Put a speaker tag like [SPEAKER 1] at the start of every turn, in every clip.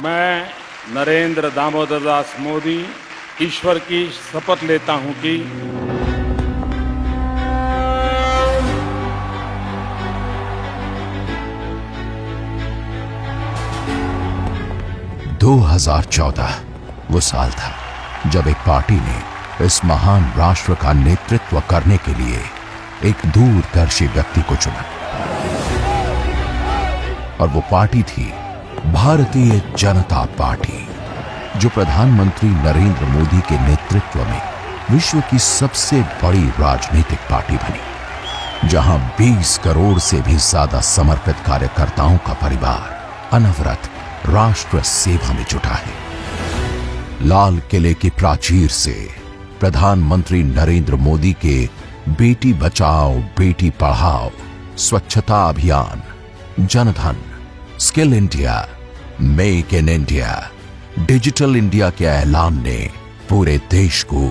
[SPEAKER 1] मैं नरेंद्र दामोदर दास मोदी ईश्वर की शपथ लेता हूं कि
[SPEAKER 2] 2014 वो साल था जब एक पार्टी ने इस महान राष्ट्र का नेतृत्व करने के लिए एक दूरदर्शी व्यक्ति को चुना और वो पार्टी थी भारतीय जनता पार्टी, जो प्रधानमंत्री नरेंद्र मोदी के नेतृत्व में विश्व की सबसे बड़ी राजनीतिक पार्टी बनी, जहां 20 करोड़ से भी ज्यादा समर्पित कार्यकर्ताओं का परिवार अनवरत राष्ट्र सेवा में जुटा है। लाल किले की प्राचीर से प्रधानमंत्री नरेंद्र मोदी के बेटी बचाओ बेटी पढ़ाओ, स्वच्छता अभियान, Jan Dhan, skill India, make in India, digital India के ऐलान ने पूरे देश को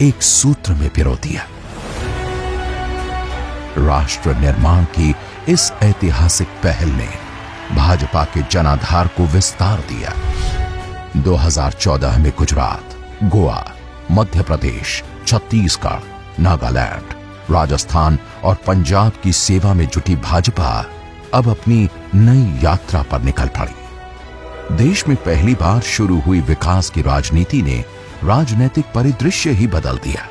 [SPEAKER 2] एक सूत्र में पिरो दिया। राष्ट्र निर्माण की इस ऐतिहासिक पहल ने भाजपा के जनाधार को विस्तार दिया। 2014 में गुजरात, गोवा, मध्य प्रदेश, छत्तीसगढ़, नागालैंड, राजस्थान और पंजाब की सेवा में जुटी भाजपा अब अपनी नई यात्रा पर निकल पड़ी। देश में पहली बार शुरू हुई विकास की राजनीति ने राजनीतिक परिदृश्य ही बदल दिया।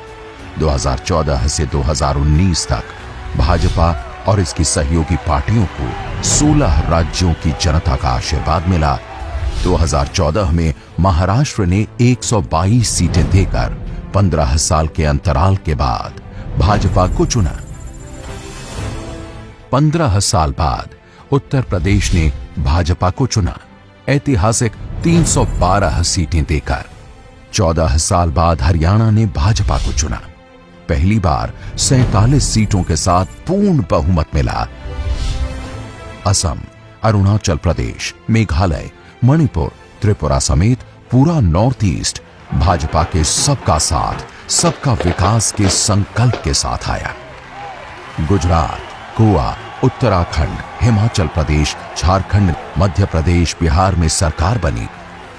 [SPEAKER 2] 2014 से 2019 तक भाजपा और इसकी सहयोगी पार्टियों को 16 राज्यों की जनता का आशीर्वाद मिला। 2014 में महाराष्ट्र ने 122 सीटें देकर 15 साल के अंतराल के बाद भाजपा को चुना। 15 साल बाद उत्तर प्रदेश ने भाजपा को चुना, ऐतिहासिक 312 सीटें देकर। 14 साल बाद हरियाणा ने भाजपा को चुना, पहली बार 47 सीटों के साथ पूर्ण बहुमत मिला। असम, अरुणाचल प्रदेश, मेघालय, मणिपुर, त्रिपुरा समेत पूरा नॉर्थ ईस्ट भाजपा के सबका साथ सबका विकास के संकल्प के साथ आया। गुजरात, गोवा, उत्तराखंड, हिमाचल प्रदेश, झारखंड, मध्य प्रदेश, बिहार में सरकार बनी।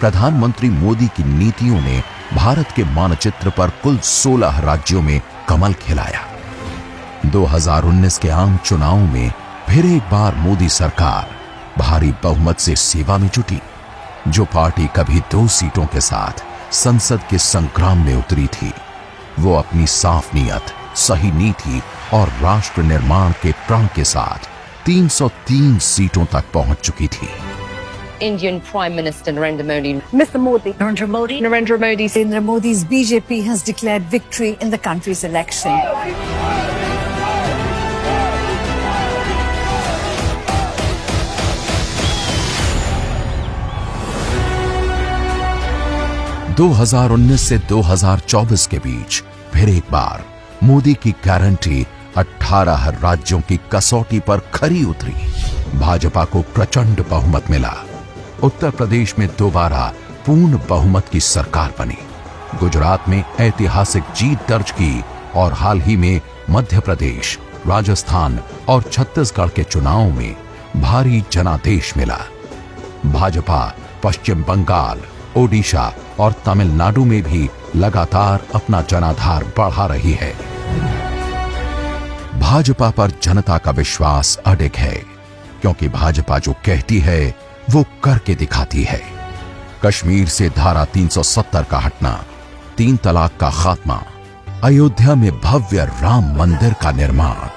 [SPEAKER 2] प्रधानमंत्री मोदी की नीतियों ने भारत के मानचित्र पर कुल 16 राज्यों में कमल खिलाया। 2019 के आम चुनावों में फिर एक बार मोदी सरकार भारी बहुमत से सेवा में जुटी। जो पार्टी कभी 2 सीटों के साथ संसद के संग्राम में उतरी थी, वो अपनी साफ नीयत, सही नीति और राष्ट्र निर्माण के प्रण के साथ 303 सीटों तक पहुंच चुकी थी।
[SPEAKER 3] Indian Prime Minister Narendra Modi.
[SPEAKER 4] Mr. Modi.
[SPEAKER 3] Narendra Modi. Narendra Modi.
[SPEAKER 4] Narendra Modi's BJP has declared victory in the country's election.
[SPEAKER 2] – 2019 से 2024 के बीच फिर एक बार मोदी की गारंटी 18 राज्यों की कसौटी पर खरी उतरी। भाजपा को प्रचंड बहुमत मिला। उत्तर प्रदेश में दोबारा पूर्ण बहुमत की सरकार बनी। गुजरात में ऐतिहासिक जीत दर्ज की और हाल ही में मध्य प्रदेश, राजस्थान और छत्तीसगढ़ के चुनावों में भारी जनादेश मिला। भाजपा पश्चिम बंगाल, ओडिशा और तमिलनाडु में भी लगातार अपना जनाधार बढ़ा रही है। भाजपा पर जनता का विश्वास अडिग है, क्योंकि भाजपा जो कहती है वो करके दिखाती है। कश्मीर से धारा 370 का हटना, 3 तलाक का खात्मा, अयोध्या में भव्य राम मंदिर का निर्माण,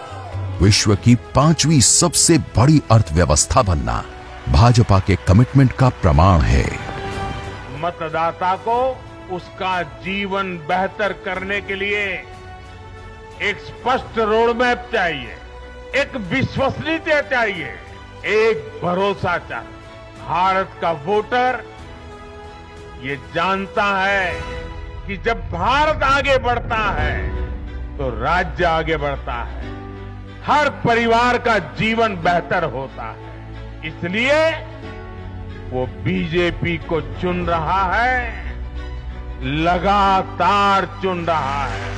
[SPEAKER 2] विश्व की 5वीं सबसे बड़ी अर्थव्यवस्था बनना भाजपा के कमिटमेंट का प्रमाण है।
[SPEAKER 1] मतदाता को उसका जीवन बेहतर करने के लिए एक स्पष्ट रोडमैप चाहिए, एक विश्वसनीयता चाहिए, एक भरोसा चाहिए। भारत का वोटर ये जानता है कि जब भारत आगे बढ़ता है तो राज्य आगे बढ़ता है, हर परिवार का जीवन बेहतर होता है। इसलिए वो बीजेपी को चुन रहा है, लगातार चुन रहा है।